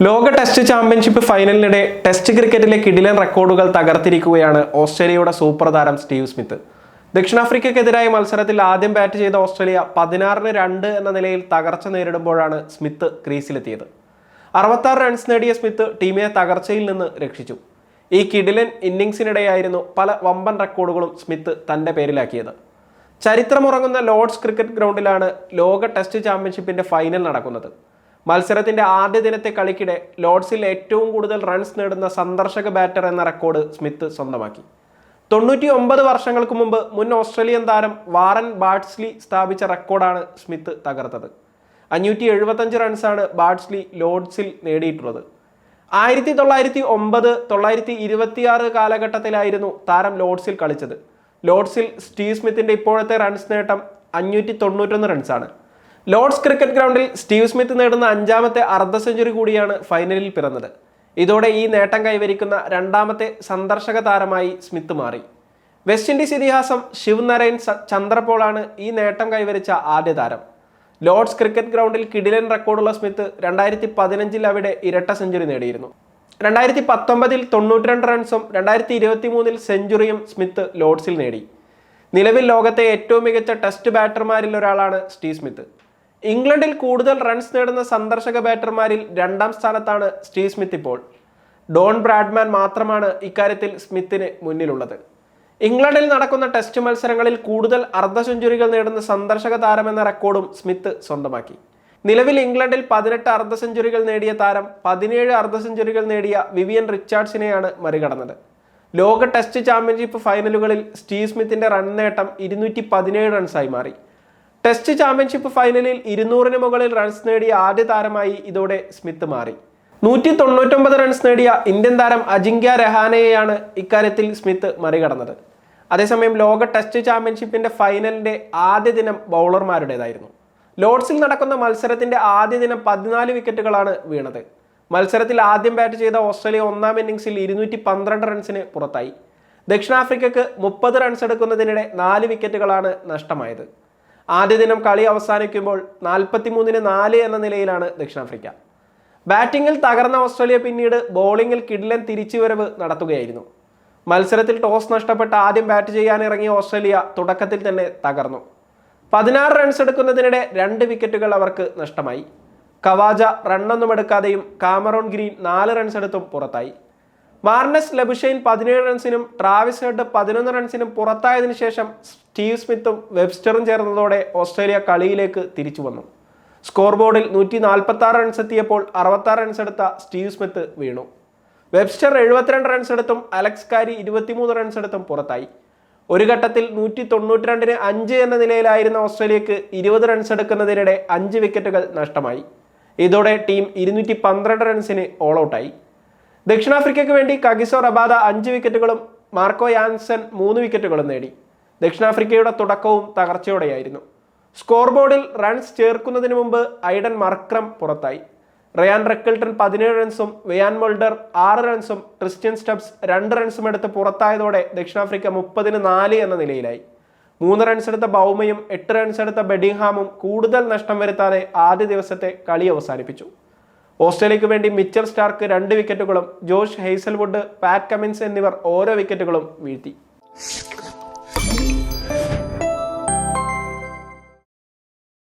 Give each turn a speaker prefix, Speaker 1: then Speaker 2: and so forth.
Speaker 1: ലോക test championship ഫൈനലിനിടെ test ക്രിക്കറ്റിലെ കിടിലൻ റെക്കോർഡുകൾ തകർത്തിരിക്കുകയാണ് ഓസ്ട്രേലിയയുടെ സൂപ്പർ താരം സ്റ്റീവ് സ്മിത്ത്. ദക്ഷിണാഫ്രിക്കയ്ക്കെതിരായ മത്സരത്തിൽ ആദ്യം ബാറ്റ് ചെയ്ത ഓസ്ട്രേലിയ 16-2 എന്ന നിലയിൽ തകർച്ച നേരിടുമ്പോഴാണ് സ്മിത്ത് ക്രീസിലെത്തിയത്. 66 റൺസ് നേടിയ സ്മിത്ത് ടീമിനെ തകർച്ചയിൽ നിന്ന് രക്ഷിച്ചു. ഈ കിടിലൻ ഇന്നിംഗ്സിനിടെയായിരുന്നു പല വമ്പൻ റെക്കോർഡുകളും സ്മിത്ത് തൻ്റെ പേരിലാക്കിയത്. ചരിത്രമുറങ്ങുന്ന ലോർഡ്സ് ക്രിക്കറ്റ് ഗ്രൗണ്ടിലാണ് ലോക ടെസ്റ്റ് ചാമ്പ്യൻഷിപ്പിന്റെ ഫൈനൽ നടക്കുന്നത്. മത്സരത്തിന്റെ ആദ്യ ദിനത്തെ കളിക്കിടെ ലോർഡ്സിൽ ഏറ്റവും കൂടുതൽ റൺസ് നേടുന്ന സന്ദർശക ബാറ്റർ എന്ന റെക്കോർഡ് സ്മിത്ത് സ്വന്തമാക്കി. 99 വർഷങ്ങൾക്ക് മുമ്പ് മുൻ ഓസ്ട്രേലിയൻ താരം വാറൻ ബാർഡ്സ്ലി സ്ഥാപിച്ച റെക്കോർഡാണ് സ്മിത്ത് തകർത്തത്. 575 റൺസാണ് ബാർഡ്സ്ലി ലോർഡ്സിൽ നേടിയിട്ടുള്ളത്. 1909, 1926 കാലഘട്ടത്തിലായിരുന്നു താരം ലോർഡ്സിൽ കളിച്ചത്. ലോർഡ്സിൽ സ്റ്റീവ് സ്മിത്തിന്റെ ഇപ്പോഴത്തെ റൺസ് നേട്ടം 591 റൺസാണ്. ലോർഡ്സ് ക്രിക്കറ്റ് ഗ്രൗണ്ടിൽ സ്റ്റീവ് സ്മിത്ത് നേടുന്ന 5ാമത്തെ അർദ്ധ സെഞ്ചുറി കൂടിയാണ് ഫൈനലിൽ പിറന്നത്. ഇതോടെ ഈ നേട്ടം കൈവരിക്കുന്ന 2ാമത്തെ സന്ദർശക താരമായി സ്മിത്ത് മാറി. വെസ്റ്റ് ഇൻഡീസ് ഇതിഹാസം ശിവ് നരൈൻ ചന്ദ്രപോളാണ് ഈ നേട്ടം കൈവരിച്ച ആദ്യ താരം. ലോർഡ്സ് ക്രിക്കറ്റ് ഗ്രൗണ്ടിൽ കിടിലൻ റെക്കോർഡുള്ള സ്മിത്ത് 2015 അവിടെ ഇരട്ട സെഞ്ചുറി നേടിയിരുന്നു. 2019 92 റൺസും 2023 സെഞ്ചുറിയും സ്മിത്ത് ലോർഡ്സിൽ നേടി. നിലവിൽ ലോകത്തെ ഏറ്റവും മികച്ച ടെസ്റ്റ് ബാറ്റർമാരിൽ ഒരാളാണ് സ്റ്റീവ് സ്മിത്ത്. ഇംഗ്ലണ്ടിൽ കൂടുതൽ റൺസ് നേടുന്ന സന്ദർശക ബാറ്റർമാരിൽ 2ാം സ്ഥാനത്താണ് സ്റ്റീവ് സ്മിത്ത് ഇപ്പോൾ. ഡോൺ ബ്രാഡ്മാൻ മാത്രമാണ് ഇക്കാര്യത്തിൽ സ്മിത്തിന് മുന്നിലുള്ളത്. ഇംഗ്ലണ്ടിൽ നടക്കുന്ന ടെസ്റ്റ് മത്സരങ്ങളിൽ കൂടുതൽ അർദ്ധ സെഞ്ചുറികൾ നേടുന്ന സന്ദർശക താരമെന്ന റെക്കോർഡും സ്മിത്ത് സ്വന്തമാക്കി. നിലവിൽ ഇംഗ്ലണ്ടിൽ 18 അർദ്ധ സെഞ്ചുറികൾ നേടിയ താരം 17 അർദ്ധ സെഞ്ചുറികൾ നേടിയ വിവിയൻ റിച്ചാർഡ്സിനെയാണ് മറികടന്നത്. ലോക ടെസ്റ്റ് ചാമ്പ്യൻഷിപ്പ് ഫൈനലുകളിൽ സ്റ്റീവ് സ്മിത്തിന്റെ റൺ നേട്ടം 217 റൺസായി മാറി. ടെസ്റ്റ് ചാമ്പ്യൻഷിപ്പ് ഫൈനലിൽ 200-ന് മുകളിൽ റൺസ് നേടിയ ആദ്യ താരമായി ഇതോടെ സ്മിത്ത് മാറി. 199 റൺസ് നേടിയ ഇന്ത്യൻ താരം അജിങ്ക്യ രഹാനെയാണ് ഇക്കാര്യത്തിൽ സ്മിത്ത് മറികടന്നത്. അതേസമയം ലോക ടെസ്റ്റ് ചാമ്പ്യൻഷിപ്പിന്റെ ഫൈനലിന്റെ ആദ്യ ദിനം ബൗളർമാരുടേതായിരുന്നു. ലോർഡ്സിൽ നടക്കുന്ന മത്സരത്തിന്റെ ആദ്യ ദിനം 14 വിക്കറ്റുകളാണ് വീണത്. മത്സരത്തിൽ ആദ്യം ബാറ്റ് ചെയ്ത ഓസ്ട്രേലിയ 1ാം ഇന്നിംഗ്സിൽ 212 റൺസിന് പുറത്തായി. ദക്ഷിണാഫ്രിക്കയ്ക്ക് 30 റൺസ് എടുക്കുന്നതിനിടെ 4 വിക്കറ്റുകളാണ് നഷ്ടമായത്. ആദ്യ ദിനം കളി അവസാനിക്കുമ്പോൾ 43-4 എന്ന നിലയിലാണ് ദക്ഷിണാഫ്രിക്ക. ബാറ്റിംഗിൽ തകർന്ന ഓസ്ട്രേലിയ പിന്നീട് ബോളിംഗിൽ കിടിലൻ തിരിച്ചുവരവ് നടത്തുകയായിരുന്നു. മത്സരത്തിൽ ടോസ് നഷ്ടപ്പെട്ട് ആദ്യം ബാറ്റ് ചെയ്യാനിറങ്ങിയ ഓസ്ട്രേലിയ തുടക്കത്തിൽ തന്നെ തകർന്നു. 16 റൺസ് എടുക്കുന്നതിനിടെ 2 വിക്കറ്റുകൾ അവർക്ക് നഷ്ടമായി. കവാജ റണ്ണൊന്നും എടുക്കാതെയും കാമറോൺ ഗ്രീൻ 4 റൺസ് എടുത്തും പുറത്തായി. മാർനസ് ലബുഷൈൻ 17 റൺസിനും ട്രാവിസ് ഹെഡ് 11 റൺസിനും പുറത്തായതിനു ശേഷം സ്റ്റീവ് സ്മിത്തും വെബ്സ്റ്ററും ചേർന്നതോടെ ഓസ്ട്രേലിയ കളിയിലേക്ക് തിരിച്ചു വന്നു. സ്കോർ ബോർഡിൽ 146 റൺസ് എത്തിയപ്പോൾ 66 റൺസ് എടുത്ത സ്റ്റീവ് സ്മിത്ത് വീണു. വെബ്സ്റ്റർ 72 റൺസ് എടുത്തും അലക്സ് കാരി 23 റൺസ് എടുത്തും പുറത്തായി. ഒരു ഘട്ടത്തിൽ 192-ന് 5 എന്ന നിലയിലായിരുന്ന ഓസ്ട്രേലിയക്ക് 20 റൺസ് എടുക്കുന്നതിനിടെ 5 വിക്കറ്റുകൾ നഷ്ടമായി. ഇതോടെ ടീം 212 റൺസിന് ഓൾ ഔട്ടായി. ദക്ഷിണാഫ്രിക്കയ്ക്ക് വേണ്ടി കഗിസോ റബാദ 5 വിക്കറ്റുകളും മാർക്കോ യാൻസൺ 3 വിക്കറ്റുകളും നേടി. ദക്ഷിണാഫ്രിക്കയുടെ തുടക്കവും തകർച്ചയോടെയായിരുന്നു. സ്കോർ ബോർഡിൽ റൺസ് ചേർക്കുന്നതിന് മുമ്പ് ഐഡൻ മർക്രം പുറത്തായി. റയാൻ റെക്കിൾട്ടൺ 17 റൺസും വെയാൻ മൊൾഡർ 6 റൺസും ട്രിസ്റ്റ്യൻ സ്റ്റബ്സ് 2 റൺസും എടുത്ത് പുറത്തായതോടെ ദക്ഷിണാഫ്രിക്ക 30-4 എന്ന നിലയിലായി. 3 റൺസ് എടുത്ത ബൗമയും 8 റൺസ് എടുത്ത ബെഡിംഗ്ഹാമും കൂടുതൽ നഷ്ടം വരുത്താതെ ആദ്യ ദിവസത്തെ കളി അവസാനിപ്പിച്ചു. ഓസ്ട്രേലിയക്ക് വേണ്ടി മിച്ചൽ സ്റ്റാർക്ക് 2 വിക്കറ്റുകളും ജോഷ് ഹെയ്സൽവുഡ്, പാറ്റ് കമിൻസ് എന്നിവർ ഓരോ വിക്കറ്റുകളും വീഴ്ത്തി.